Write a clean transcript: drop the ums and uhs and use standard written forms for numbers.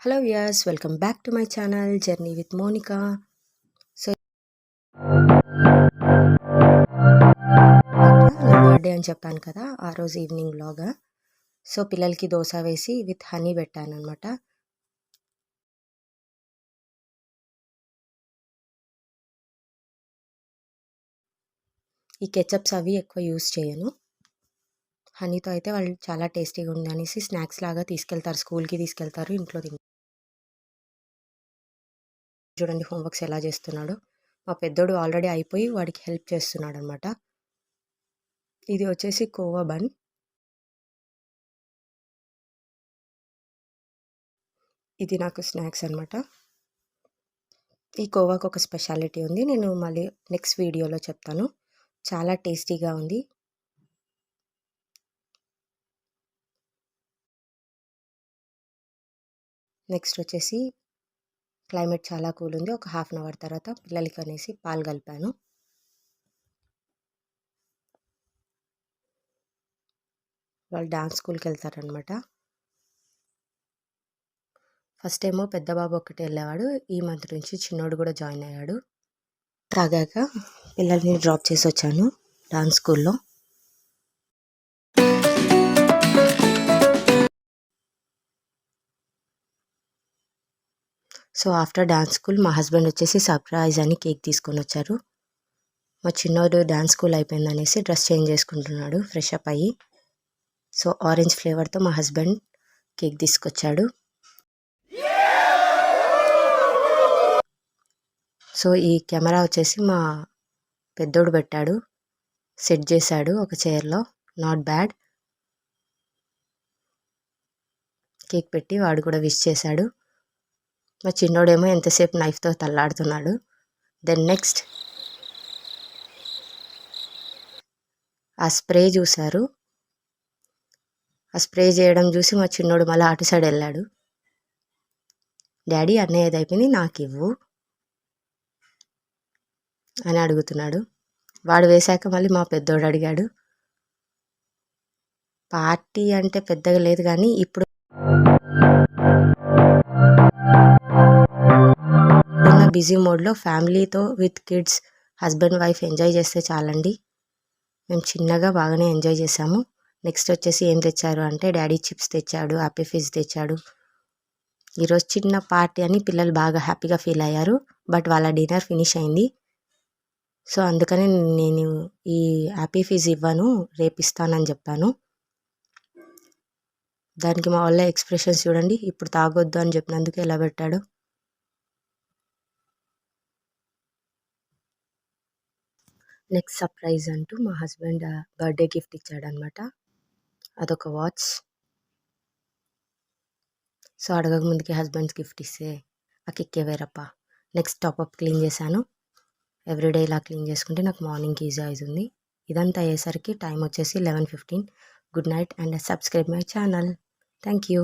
Hello viewers, welcome back to my channel journey with Monica. So నా birthday అని చెప్పాను కదా, ఆ రోజు ఈవినింగ్ వ్లాగ్. సో పిల్లలకి దోశ వేసి విత్ హనీ పెట్టాను అనమాట. ఈ కెచప్స్ అవి ఎక్కువ యూస్ చేయను. హనీతో అయితే వాళ్ళు చాలా టేస్టీగా ఉంది అనేసి స్నాక్స్ లాగా తీసుకెళ్తారు, స్కూల్కి తీసుకెళ్తారు, ఇంట్లో తింటారు. చూడండి హోంవర్క్స్ ఎలా చేస్తున్నాడో. మా పెద్దోడు ఆల్రెడీ అయిపోయి వాడికి హెల్ప్ చేస్తున్నాడు అనమాట. ఇది వచ్చేసి కోవా బన్. ఇది నాకు స్నాక్స్ అనమాట. ఈ కోవాకు ఒక స్పెషాలిటీ ఉంది, నేను మళ్ళీ నెక్స్ట్ వీడియోలో చెప్తాను. చాలా టేస్టీగా ఉంది. నెక్స్ట్ వచ్చేసి క్లైమేట్ చాలా కూల్ ఉంది. ఒక హాఫ్ అన్ అవర్ తర్వాత పిల్లలకి అనేసి పాలు కలిపాను. వాళ్ళు డాన్స్ స్కూల్కి వెళ్తారనమాట. ఫస్ట్ ఏమో పెద్ద బాబు ఒక్కటే వెళ్ళేవాడు, ఈ మంత్ నుంచి చిన్నోడు కూడా జాయిన్ అయ్యాడు. తాగాక పిల్లల్ని డ్రాప్ చేసి వచ్చాను డాన్స్ స్కూల్లో. సో ఆఫ్టర్ డాన్స్ స్కూల్ మా హస్బెండ్ వచ్చేసి సర్ప్రైజ్ అని కేక్ తీసుకొని వచ్చారు. మా చిన్నోడు డాన్స్ స్కూల్ అయిపోయింది అనేసి డ్రెస్ చేంజ్ చేసుకుంటున్నాడు ఫ్రెష్ అప్ అయ్యి. సో ఆరెంజ్ ఫ్లేవర్తో మా హస్బెండ్ కేక్ తీసుకొచ్చాడు. సో ఈ కెమెరా వచ్చేసి మా పెద్దోడు పెట్టాడు, సెట్ చేశాడు ఒక చైర్లో. Not bad. కేక్ పెట్టి వాడు కూడా విష్ చేశాడు. మా చిన్నోడేమో ఎంతసేపు నైఫ్తో తల్లాడుతున్నాడు. దెన్ నెక్స్ట్ ఆ స్ప్రే చూశారు. ఆ స్ప్రే చేయడం చూసి మా చిన్నోడు మళ్ళీ అటు సైడ్ వెళ్ళాడు. డాడీ అన్నయ్య ఏది అయిపోయింది నాకు ఇవ్వు అని అడుగుతున్నాడు. వాడు వేశాక మళ్ళీ మా పెద్దోడు అడిగాడు. పార్టీ అంటే పెద్దగా లేదు కానీ ఇప్పుడు ఉన్న బిజీ మోడ్లో ఫ్యామిలీతో with kids husband wife enjoy చేస్తే చాలండి. మేము చిన్నగా బాగానే ఎంజాయ్ చేసాము. నెక్స్ట్ వచ్చేసి ఏం తెచ్చారు అంటే డాడీ చిప్స్ తెచ్చాడు, హ్యాపీ ఫిజ్ తెచ్చాడు. ఈరోజు చిన్న పార్టీ అని పిల్లలు బాగా హ్యాపీగా ఫీల్ అయ్యారు. బట్ వాళ్ళ డిన్నర్ ఫినిష్ అయింది. సో అందుకని నేను ఈ హ్యాపీ ఫిజ్ ఇవ్వను, రేపు ఇస్తానని చెప్పాను. దానికి మా వాళ్ళ ఎక్స్ప్రెషన్స్ చూడండి. ఇప్పుడు తాగొద్దు అని చెప్పినందుకు ఎలా పెట్టాడు. నెక్స్ట్ సర్ప్రైజ్ అంటూ మా హస్బెండ్ బర్త్డే గిఫ్ట్ ఇచ్చాడనమాట. అదొక వాచ్. సో అడగక ముందుకి హస్బెండ్స్ గిఫ్ట్ ఇస్తే ఆ కిక్కే వేరప్ప. నెక్స్ట్ టాప్అప్ క్లీన్ చేశాను. ఎవ్రీడే ఇలా క్లీన్ చేసుకుంటే నాకు మార్నింగ్కి ఈజీ అవుతుంది. ఇదంతా అయ్యేసరికి టైం వచ్చేసి 11:15. Good night and subscribe my channel. Thank you.